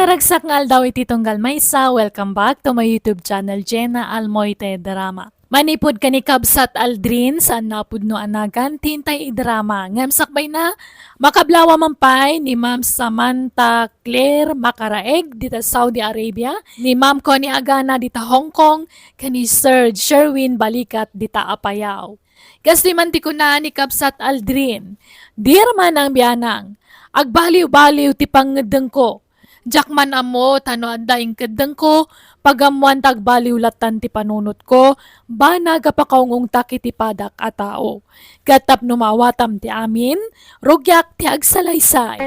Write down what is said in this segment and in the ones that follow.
Naragsak nga daw iti tunggal maysa. Welcome back to my YouTube channel, Jenna Almoite Drama. Manipod ka ni Kabsat Aldrin saan napudno anagan tintay idrama. Ngamsakbay na makablawa mampay ni Ma'am Samantha Claire Makaraeg dita Saudi Arabia, ni Ma'am Connie Agana dita Hong Kong, kani Sir Sherwin Balikat dita Apayao. Kasi man ti ko na ni Kabsat Aldrin, dir man ang biyanang, agbaliw-baliw ti pangedeng ko. Jakman amo tano anda ingkedeng ko, pagamuan tagbaliw latan ti panunot ko, banaga pa kaungong takit ti padak a tao. Gatap numawatam ti amin, rugyak ti agsalaysay.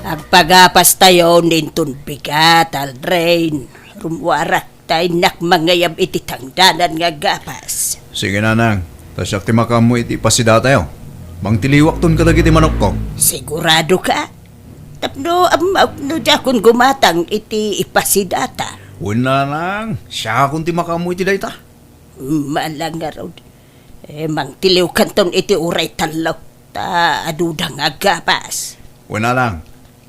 Agpagapas tayo nintun bigat, Aldrin. Rumwarak tayo nakmangayab iti tangdanan nga gapas. Sige nanang, tasyak ti makamu iti pasida tayo. Mang tiliwak ton kadag iti manok ko. Sigurado ka? Tapno amaw no jakon gumatang iti ipasidata. Una lang, siya kung ti makamu iti dayta. Malang nga raw. Mang tiliw kanton iti uray talaw. Ta aduda nga gapas. Una lang,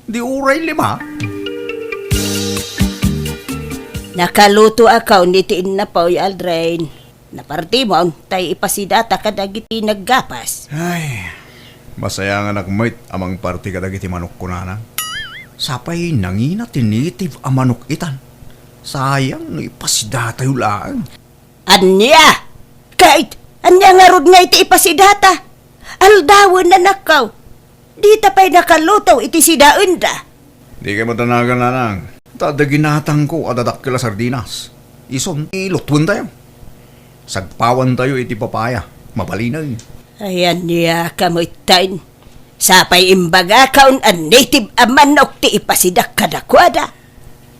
di uray lima. Nakaluto akaw niti innapaw, Aldrin. Naparti mo ang tay ipasidata kadagiti naggapas. Ay, masaya nga nagmait amang party kadag iti manok ko nanang. Sapay nangina tinitive a manok itan. Sayang no ipasida tayo lang. Anya! Kahit anya nga rod nga iti ipasidata. Aldawan na nakaw. Di tapay nakaluto iti sidaon da. Di kayo matanagan nanang. Tadaginatang ko adadak kila sardinas. Ison, ilutwin tayo. Sagpawan tayo iti papaya. Mabalinay. Ayan niya kamutain. Sapay imbaga kaun a native a manok ti ipasidak kadakwada.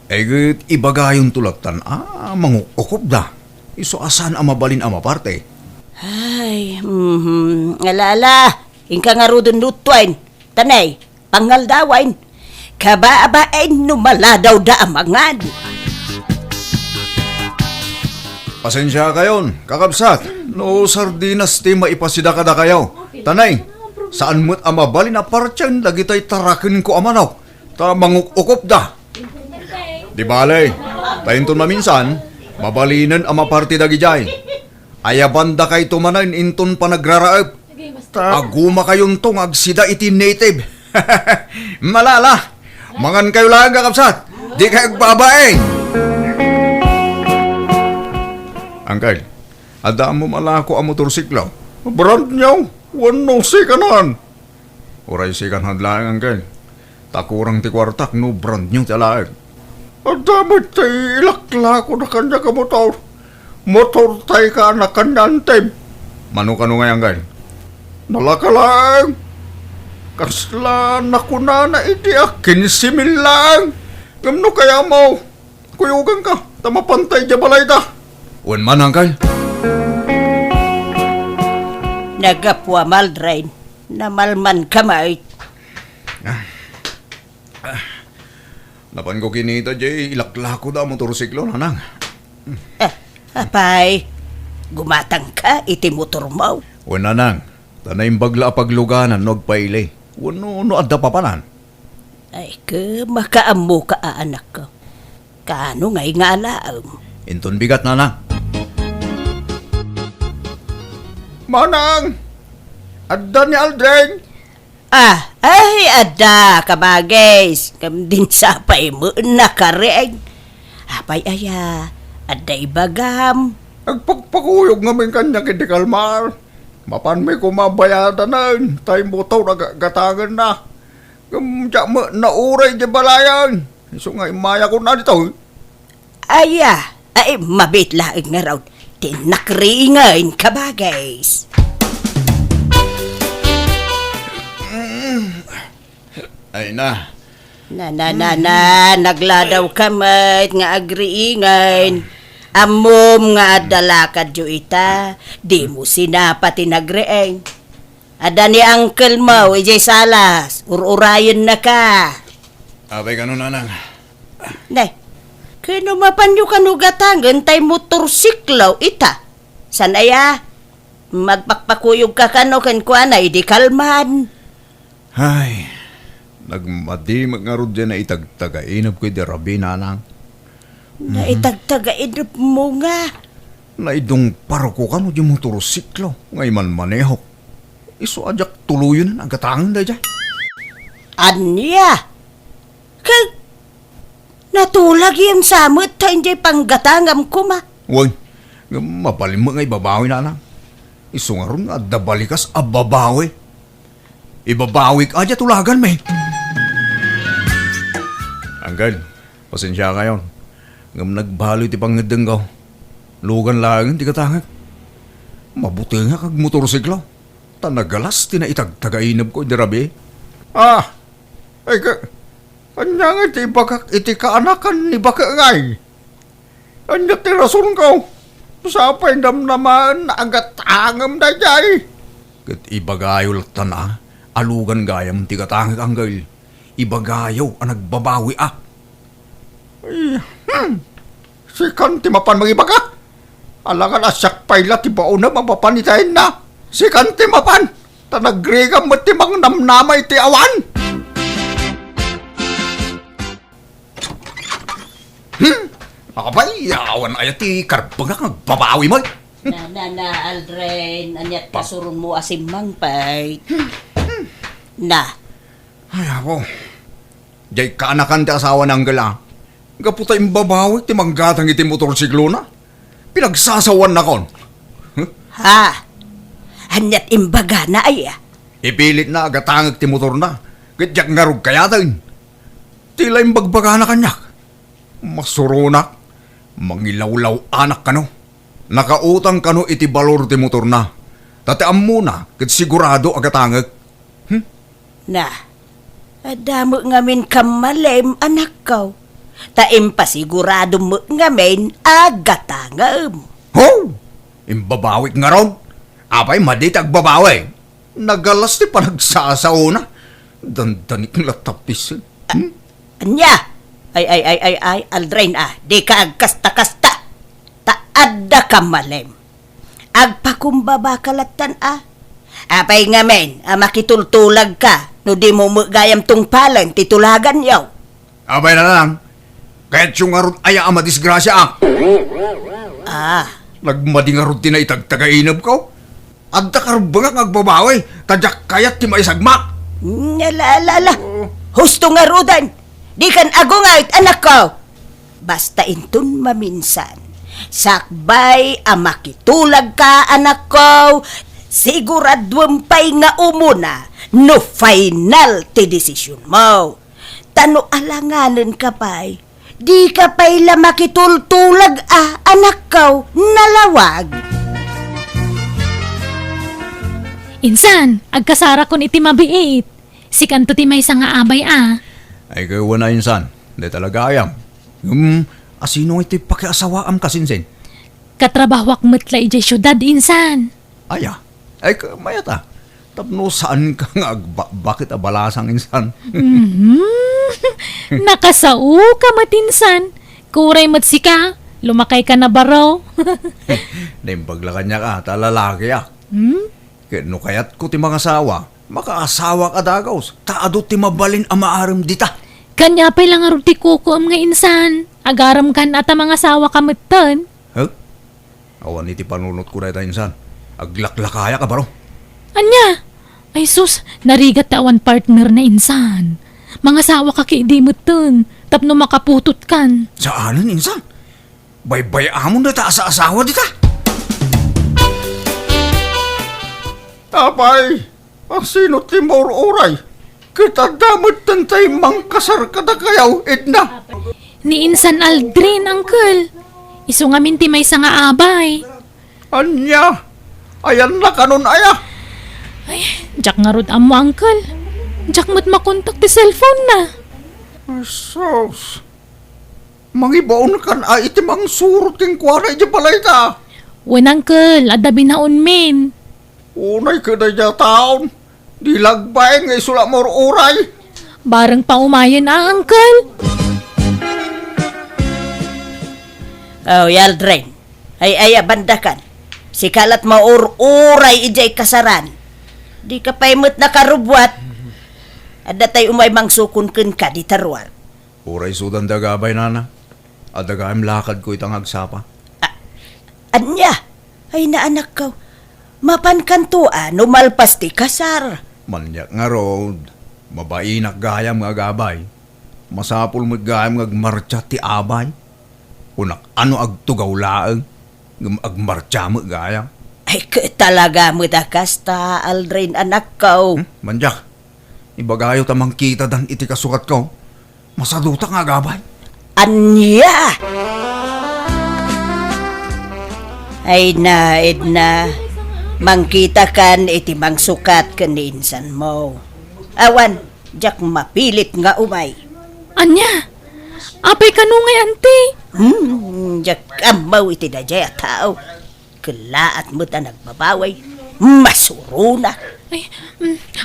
Egit ibagayon tulatan. Mangukukob da. Iso asan ang mabalin ang maparte. Ay, alala. Inka nga rodon lutwain. Tanay, pangaldawain. Kabaabain numaladaw da amangan. Pasensya kayon, kakabsat. No sardinas ti maipasida kada kayo. Tanay, saan mo't amabalin na partyan dagitay tarakin ko amanok. Ta mangukukop da. Di bale, tayin ton maminsan, mabalinan ang maparti dagijay. Ayabanda kay tumanan inton panagraraep. Aguma kayon tong agsida iti native. Malala, mangan kayo lang kakabsat. Di kayo babaeng. Angkay, ada mo malako ang motorsiklo. Brand niyaw, wano sikanan. Uray sikan hadlaang, angkay. Takurang ti kwartak no brand niyaw talaag. Ada mo tayo ilaklako na kanya ka motor. Motor tayo ka na kanyantem. Mano-kano nga, angkay? Nalaka lang. Kasla na kuna na iti akin simil lang. Gamno kaya mo. Kuyugan ka, tamapantay di balay da. Wan man, angkay. Nagapwa Aldrin. Namalman kamay. Napan ko kinita, jay, ilaklako da motorsiklo, nanang. Apay, gumatang ka iti motor mo. Wan, nanang. Tanay bagla pagluganan, nagpaili. Wano, adda papanan. Ay, makaamu ka anak ko. Kaano nga'y nga alaam? Inton bigat, nanang. Manang! Adda ni Aldrin! Ay, ada, kabagis. Kam din sapay mo nakareg. Apay aya, ada ibagam. Nagpagpakuyog ngamin kanya kiti kalmar. Mapan may kumabayada na. Tayo mo ito nagatangan na. Kamdya mo nauray di balayan. Iso nga imaya ko na dito. Aya, ay mabitlaing nga raw. Tinakriingain kabagis. Ay na. Nagladaw kamay nga agriingain. Amom nga adalakad yu ita, di mo sinapati nagreeng. Ada ni uncle mo, ijay salas, ururayan na ka. Abay ganun, nanang. Nay, kano mapanyo kanugatangan tay motorsiklo ita. Sanaya, magpakpakuyog ka kano kan kuanay di kalman. Ay, Nagmadimag nga ron dyan na itagtagainap ko di rabi nanang. Naitagtagainap mo nga. Naidong parko ka no di motorsiklo. Ngay man maneho. Iso ajak tuluyon na agatangan da dyan. Anya? Kag natulag yung samot ta hindi panggatangam ko ma. Uy, mapalim mo nga ibabawi nanang. Iso nga ron nga dabalikas ababawi. Ibabawi ka aja tulagan may. Anggal, pasensya kayo. Ngam nagbaloy ti pangedeng ko. Lugan lang ti katangag. Mabuti nga kag motorsiklo. Tanagalas tinaitagtagainab ko di rabi. Ay ka. Anya nga iti kaanakan ni baka ngay. Anya ti rason ko. Sapay damnaman na agatangam da jay. Kat ibagayol tana. Alugan gayam ti katangag anggal. Ibagayaw ang nagbabawi Si Kanti mapan magibaga. Alangan asyak payla ti baon na mapapanitayin na. Si Kanti mapan. Tanagrega mo ti mang namnamay ti awan. Akabay, awan ay ti karbaga nagbabawi mo. Na, Aldrin, anyat kasurun mo asimang pay. Na, Ay ako. Jay kaanakan ti asawa ng gala. Gaputa imbabawi ti manggatang iti motorsiklo na. Pinagsasawan na kon. ha? Anyat imbaga na ay Ipilit na agatangag ti motor na. Gadyak nga rog kayatan. Tila imbagbaga na kanyak. Masurunak. Mangilawlaw anak kano. Nakautang kano iti balor ti motor na. Tatiam muna. Kat sigurado agatangag. Na, adamo ngamin kamalem anak ko. Taim pasigurado mo ngamin agatangam. Ho! Imbabawik nga ron. Apay madit agbabawi. Nagalas ti panagsasaw na. Dandanik latapis. Anya? Ay, Aldrin di ka agkasta-kasta. Taadda kamalem. Agpakumbaba kalatan Apay ngamin, makitultulag ka, no di mo gayam tungpalan, titulagan yaw. Abay na lang. Kahit yung arot aya ama disgrasya Nagmadi nga ron itagtagainab ko. Adda karubang ang agbabawi. Tadyak kayat ti maisagmak. Nalala. Husto nga rudan. Di kan agungayt anak ko. Basta intun maminsan. Sakbay makitulag ka anak ko. Siguradwang pay nga umuna. No final ti desisyon mo. Tano alanganan ka pay. Di ka pay la makitultulag anak ko, nalawag. Insan, agkasara kon iti mabiit. Si kanto ti may nga abay Ay kayo na insan. Di talaga ayam. Asino iti pakiasawaam kasinsin? Katrabahwak metla ijay syudad, insan. Aya. Ay mayata. Tapno saan ka nga bakit abalasang insan? Nakasao ka matinsan. Kuray matsika. Lumakay ka na baraw. Naimbaglakan niya ka, talalaki Kaya no kayat ko ti mga asawa, makaasawa ka dagaws, taado ti mabalin amaaram dita. Kanya pa'y lang arong ti kuko am nga insan. Agaram kan at mga asawa ka matan. Awan iti panunot ko na ita insan. Aglaklakaya ka baro. Anya? Ay sus, narigat tawan partner na insan. Mga asawa ka kaidi matan. Tapno makaputot kan. Saanan insan? Baybay amon na ta sa asawa dita. Apay, sino ti oray? Kita damot tantay mangkasar kada kayaw, Edna. Ni Insan Aldrin, uncle. Iso nga minti may nga abay. Anya, ayan na kanon aya. Ay, jak nga rod amo, uncle. Jak mo't makontak ti cellphone na. Sos, mangibaon kan ay iti mang surot king kwara iti balay ta. Wen, uncle, adabi na unmin. Unay ka na dya taon. Di lagbay nga isula mo oray. Barang pa umayan uncle. Oh, Aldrin. Ay, bandakan. Si kalat mauray ijay kasaran. Di ka paimot na karubwat. Adda tay umay mangsukon ken ka di tarwar. Uray sudan dagabay nana. Adagayam lakad ko itang agsapa. Anya, ay naanak ka. Mapan kantua, numalpas ti kasar. Manyak nga road. Mabainak gayam nga gabay. Masapul mo gayam nga agmarcha ti abay. Unak ano agtugaw laeng. Agmarcha mo gayam. Ay talaga mo da kasta, Aldrin anak ka. Manyak. Ibagayo tamang kita dan iti kasukat ko. Masaduta nga gabay. Anya! Ay na, Edna. Mangkita kan iti mangsukat kan ni insan mo. Awan, jak mapilit nga umay. Anya, apay kanungay ante. Jak amaw iti dajay at tao. Kalaat mo ta nagbabaway. Masuruna. Ay,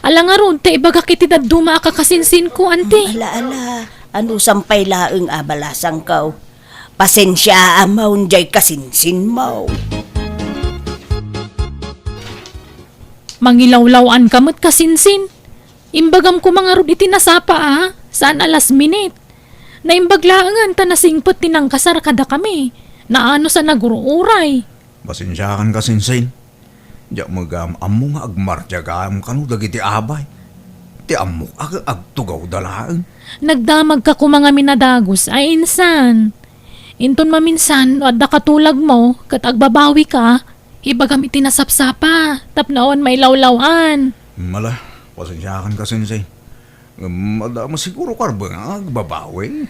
ala nga ron, te ibaga kiti daduma akakasinsin ko, ante. Ala, ano sampay laeng abalasang kaw. Pasensya amaw jay kasinsin mo. Mangilawlawan kamot kasinsin. Imbagam ko mga rod iti nasapa saan alas minute. Naimbaglaangan ta nasingpot tinang kasar kada kami. Naano sa naguruuray. Pasensyakan ka sinsin. Diyak magam amo nga agmarcha gayam kanu dagiti abay. Ti amo agtugaw dalaan. Nagdamag ka ko mga minadagos ay insan. Inton maminsan adda katulag mo kat agbabawi ka. Ibagam iti nasapsapa tapnaon may lawlawan. Mala, pasensyakan ka sinsin. Madama siguro karba nga agbabawi.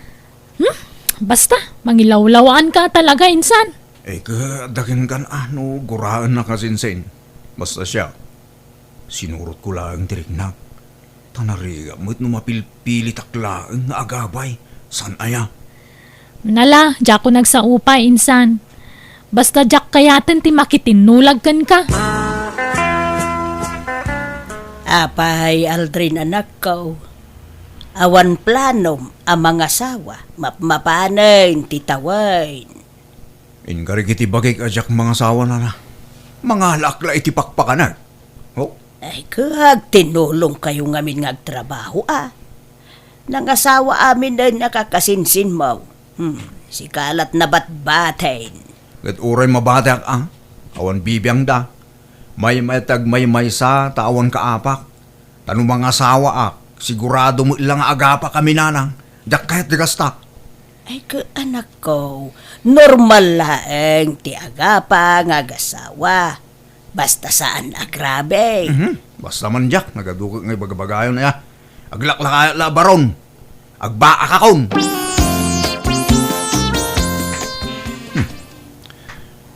Basta, mangilawlawan ka talaga insan. Kadakin kan ano, guraan na ka sinsin. Basta siya, sinurot ko lang tirignak. Tanariga mo't numapilpili taklaan nga agabay. San aya? Nala, diyak ko nagsaupay insan. Basta diyak kayaten ti makitinulag kan ka. Apay Aldrin anak ko. Awan planom ang mga asawa. Mapanayin titawain. Ingari kiti bagay ajak mga sawa na na. Mga lakla iti pakpakanan. Oh, Ay kag tinulong kayo ngamin ngagtrabaho Nangasawa amin na nakakasinsin mo. Si kalat na batbatain. kat uray mabatak ang. Awan bibiyang da. May matag may sa taawan kaapak. Tanong mga sawa sigurado mo ilang agapa kami nanang. Dak kahit digasta. Ay ka anak ko, normal laeng ti agapa ngagasawa. Basta saan agrabe. Basta man jak, nagadukot ngay bagabagayon na ya. Aglakla la baron. Agbaak akon.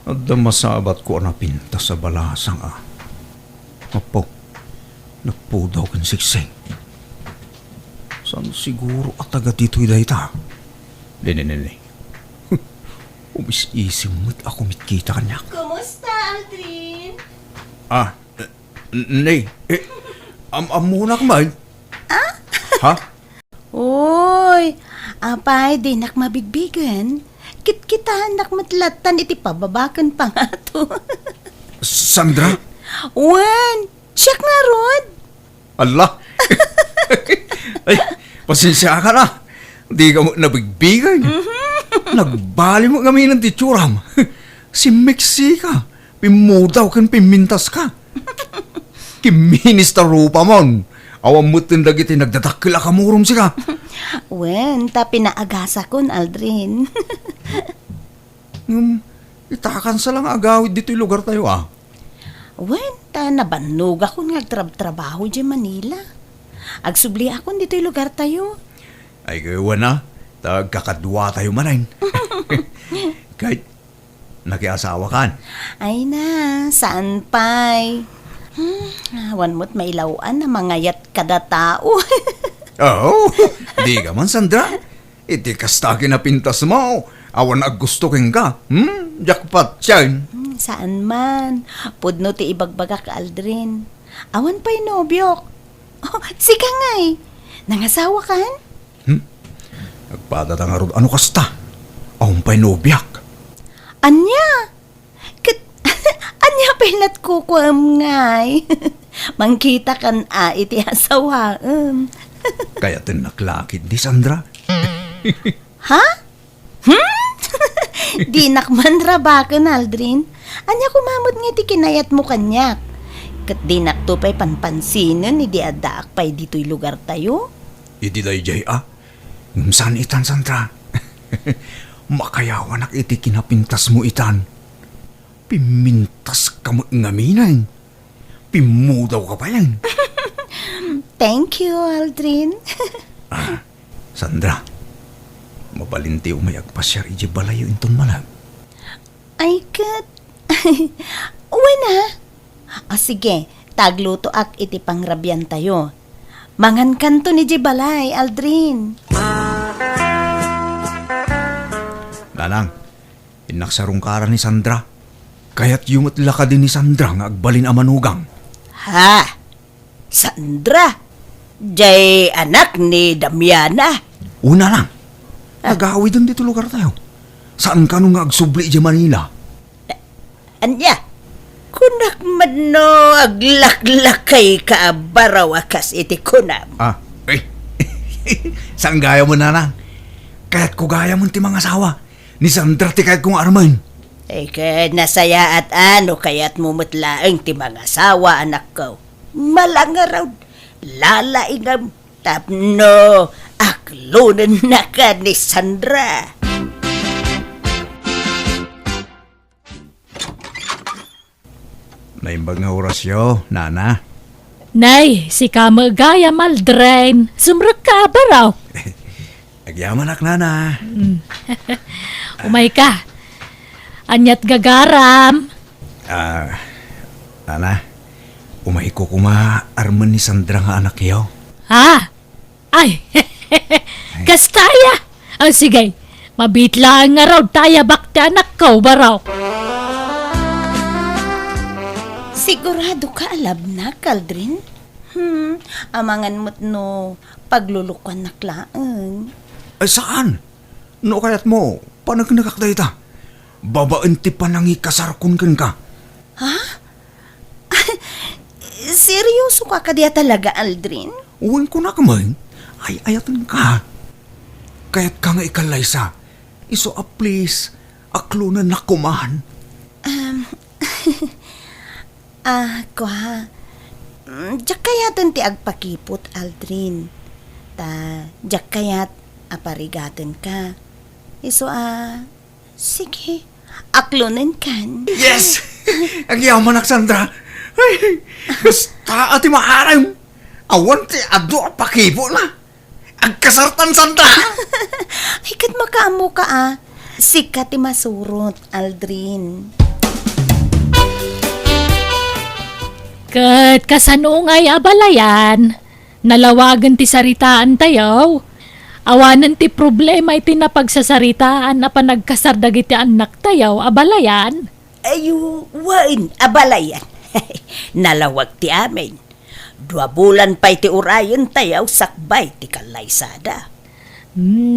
Adda masabat ko na pinta sa balasang Apo, napudaw kan siksing. Saan siguro at taga dito'y dayta? Nene. Umis-isim mo't ako mitkita kanyak. Kumusta, Aldrin? Nay, amunak man. Ha? Uy, apay di nak mabigbigan. Kit-kita nak matlatan iti pababakan pa nga to. Sandra? Wan, siyak nga rod. Allah! Ay, pasensya ka na. Di ka mo nabigbigay. Nagbali mo kami ng titsuram. Si Mexica, pimudaw kan pimintas ka. Kiminis ta rupa mon. Awam mo tindag iti nagdadakila ka murom sika. Wen, ta pinaagasa kon, Aldrin. Itakan sa lang agawid dito'y lugar tayo Wen, ta nabannog ako ngagtrabaho di Manila. Agsubli ako dito'y lugar tayo. Ay gawa na. Kakadwa tayo manayin. Kahit nakiasawa kan. Ay na, saan pa'y? Awan mo't mailawan na mangayat kada tao. Oo, di ka man Sandra. Iti kastaki na pintas mo. Awan aggusto king ka. Jackpot siya. Saan man? Pudno ti ibagbaga ka, Aldrin. Awan pa'y nobyok. Oh, sika nga'y. Nangasawa kan? Nagpadatang arod. Ano kasta? Awan pa'y nobyak. Anya? Anya pilat ko nga'y. Mangkita kan iti asawa. Kaya tinaklakid ni Sandra. Ha? Di nakman rabakan, Aldrin. Anya kumamot nga ti kinayat mo kanyak. Kat di naktupay panpansinan, di adaak pa'y dito'y lugar tayo. Idi day jay saan itan, Sandra? Makayawan ak iti kinapintas mo itan. Pimintas ka mo ngaminay. Pimudaw ka pa yan. Thank you, Aldrin. Sandra, mabalinti umayag pa siya iji balayo inton malag. Ay, kat. Uwi na. Sige, tagluto ak iti pangrabyan tayo. Mangan kanto ni Jibalay, Aldrin. Nanang, inaksarungkara ni Sandra. Kaya't yumot laka din ni Sandra nga agbalin a manugang. Ha? Sandra? Jay anak ni Damiana? Una lang, nag-aaway din dito lugar tayo. Saan ka nung nga agsubli di Manila? Anya? Kunak man no aglaklakay ka baraw akas iti kunam. Saan gaya mo, Nanang? Kaya't ko gaya mo ti mga asawa. Ni Sandra ti kahit kong arman. Kaya nasaya at ano kaya't mumutlaang ti mga asawa anak ko. Malangaraw, lalaingam, tapno, aklunan na ka ni Sandra. Naimbag nga orasyo, Nana. Nay, si kamagaya Aldrin. Sumrag ka ba raw? Agyaman ak, Nana. Umay ka. Anyat gagaram. Nana, umay ko kuma arman ni Sandra nga anak yaw. Ha? Ay, kastaya. Sige, mabitlaan nga raw taya bakti anak ko ba raw? Sigurado ka alab na, Aldrin? Amangan mo't no paglulukan na klaan. Ay, saan? No kayat mo, panagnagakday ta. Babaan ti panangi kasarkon ka. Seryoso ka kadiya talaga, Aldrin? Uwan ko na kamay, ay ayatan ka. Kaya't ka nga ikalay sa, iso a please, aklunan na kumahan. Diyak kayatan ti agpakipot, Aldrin. Diyak kayat aparigatan ka. Iso sige, aklunan kan. Yes! Ang yaman ak, Sandra. Ay, basta ati maaram. Awan ti ado a pakipo na. Ang kasartan, Sandra. Ay, kat makaamo ka Sikat ti masurot, Aldrin. Kat kasanungay abalayan. Nalawagan ti saritaan tayo. Awanan ti problema iti napagsasaritaan na panagkasardag iti anak tayo abalayan. Ayu, wain, abalayan. Nalawag ti amin. 2 bulan pa iti urayon tayaw sakbay ti kalaysada.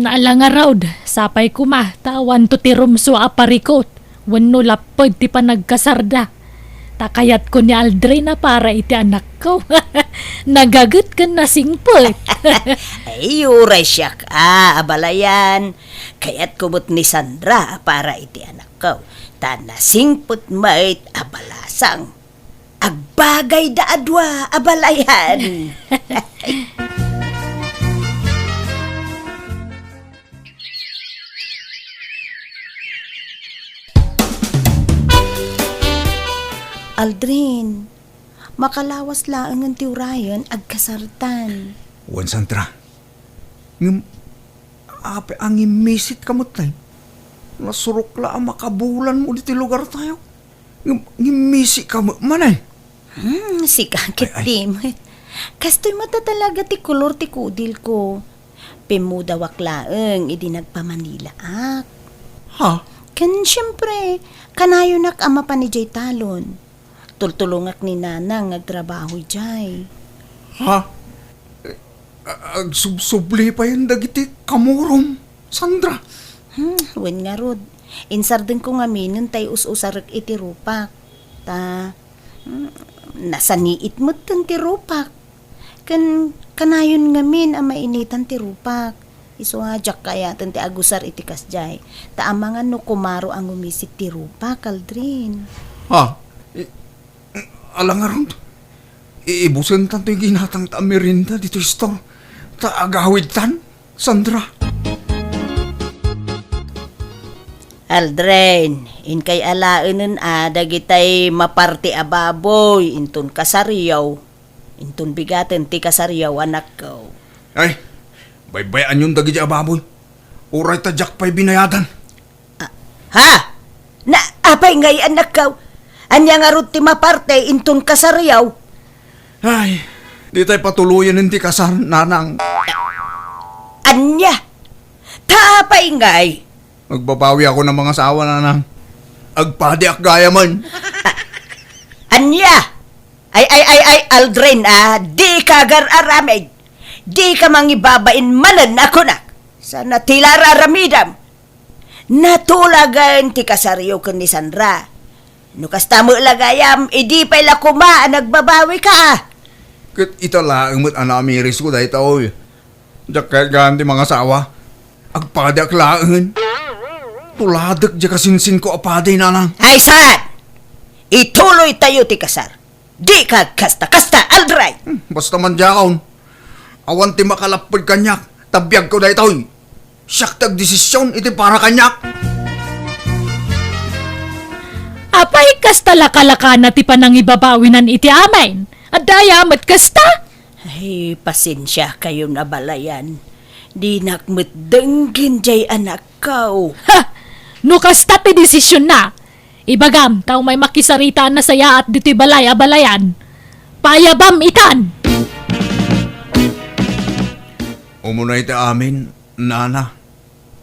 Alanga raw, sapay kuma, tawan to ti rumso aparikot. Wano lapod ti panagkasarda. Takayat ko ni Aldrin na para iti anak ko. Nagagat ka na singpot. Ay, uray siya ka, abalayan. Kaya't kumot ni Sandra para iti anak ko. Tanasingpot mait abalasang. Agbagay da adwa, abalayan. Aldrin, makalawas laang ang tiurayan agkasartan. Uwan, Sandra. Ape ang imisit kamot tayo. Nasurok la ang makabulan mo dito lugar tayo. Ngimisi ka mo, manay. Si kakit timot. Kastoy mo ta talaga ti kulor ti kudil ko. Pimudawak laang, idi nagpa-Manila ak. Ha? Kan siyempre, kanayo nak ama pa ni Jay Talon. Tultulungak ni Nanang nagtrabaho jay. Ha? Agsubsubli pa yan dagiti kamurom, Sandra. Wen nga rod. Insarden ko nga minun tay us-usarak iti rupak. Nasaniit mo tan ti rupak. Kanayon ngamin ang mainitan ti rupak. Iso nga jak kaya ti agusar iti kasjay. Taamangan no kumaro ang umisit ti rupak, Aldrin. Ha? Alangaron. Iibusan tanto yung ginatang taamirinda dito store. Taagawid tan, Sandra. Aldrin, in kay alaanen dagitay maparti a baboy, inton kasariyaw. Inton bigaten ti kasariyaw anak ko. Ay, baybayan yung dagi di ababoy. Uray tadyak pa'y binayadan. Ha? Na apay ngay anak ko? Anya nga ron ti maparte inton kasariyaw? Ay, di tayo patuluyan ng ti kasar, nanang. Anya? Tapay ngay? Magbabawi ako ng mga asawa, nanang. Agpadiak gaya man. Anya? Ay, Aldrin, di ka gar-aramid. Di ka mangibabain manan ako na. Sana tila raramidam. Natulagan ti kasariyo kun ni Sandra. Nukas tamo lagayam, idi pa'y lakuma, nagbabawi ka Kat italaang mo't anamiris ko dahil taoy. Diyak kahit ganti mga asawa. Agpadiak laangan. Tuladak diya kasinsin ko apaday, nanang. Ay, saan? Ituloy tayo ti kasar. Di ka kasta-kasta, Aldrin. Basta man diyakaon. Awan ti makalapod kanyak. Tabiyag ko dahil taoy. Siyak tag-desisyon iti para kanyak. Apay kasta lakalaka na ti panang ibabawinan iti amin. Adaya mat kasta? Ay, pasensya kayo na balayan. Di nakmutdenggin jay anak ko. Ha! No kasta ti desisyon na. Ibagam, tao may makisarita na saya at dito'y balay abalayan. Payabam ikan! Umunay ti amin, nana,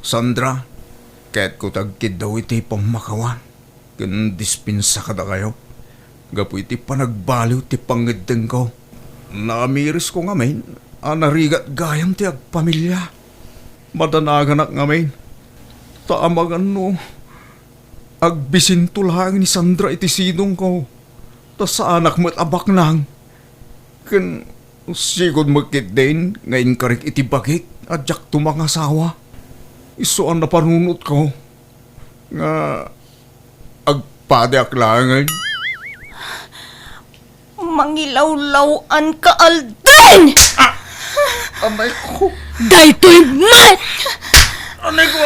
Sandra, kahit ko tagkid daw iti pamakawan. Ganun dispinsa ka na kayo. Gapu iti panagbaliw ti pangideng ko. Naamiris ko ngamin, anarigat gayam ti agpamilya. Madanaganak ngamin. Taamagan no, agbisinto lang ni Sandra iti sinong ko. Tas sa anak mo't abak nang. Kan sigod magkit din, ngayon karik iti bagik at jak tumang asawa. Iso ang napanunot ko. Nga agpadak langan. Mangilawlawan ka, Aldrin! Anay ko. Daytoy mat! Anay ko,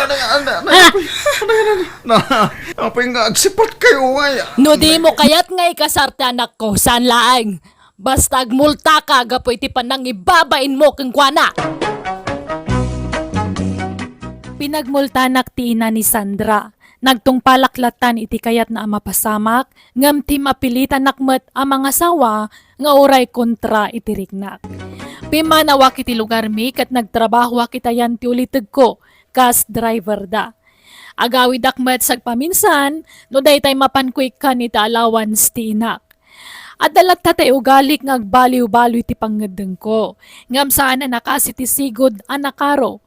apay nga agsipat kayo nga. No di mo kayat ngay kasarte anak ko, saan laang? Basta agmulta ka, gapoy ti panang ibabain mo kang kwana. Pinagmultanak ti ina ni Sandra. Nagtungpalaklatan iti kayat na mapasamak, ngam ti mapilitan nakmet ang mga sawa, nga oray kontra iti rignak. Pimanawa kiti lugar mi, kat nagtrabaho kitayan ti uliteg ko, kas driver da. Agawid akmet sagpaminsan, no daytay mapankwik ka ni allowance ti inak. At dalat tatay ugalik nga agbaliw-baliw ti pangadeng ko. Ngam saan na nakasi ti sigod anakaro.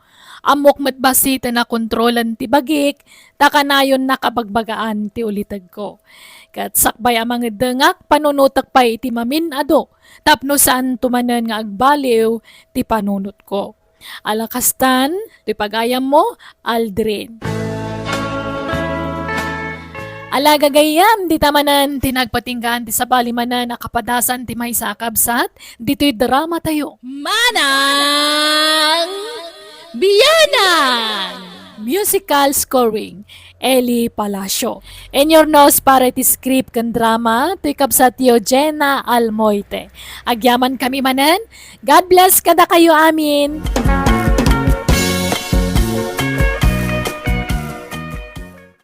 Amok met basi na kontrolan ti bagik, takanayon nakabagbagaan ti ulitag ko. Kat sakbay amang dengak, panunutak pa iti mamin ado, tapno saan tumanan nga agbaliw ti panunot ko. Alakastan, ti pagayam mo, Aldrin. Alagagayam, di tamanan, tinagpatinggan, ti sabalimanan, nakapadasan, ti may sakabsat, dito'y drama tayo. Manang Biyanan! Musical scoring, Eli Palacio. In your nose para iti script kan drama, tuy kapsatyo Jenna Almoite. Agyaman kami manan, God bless kada kayo amin!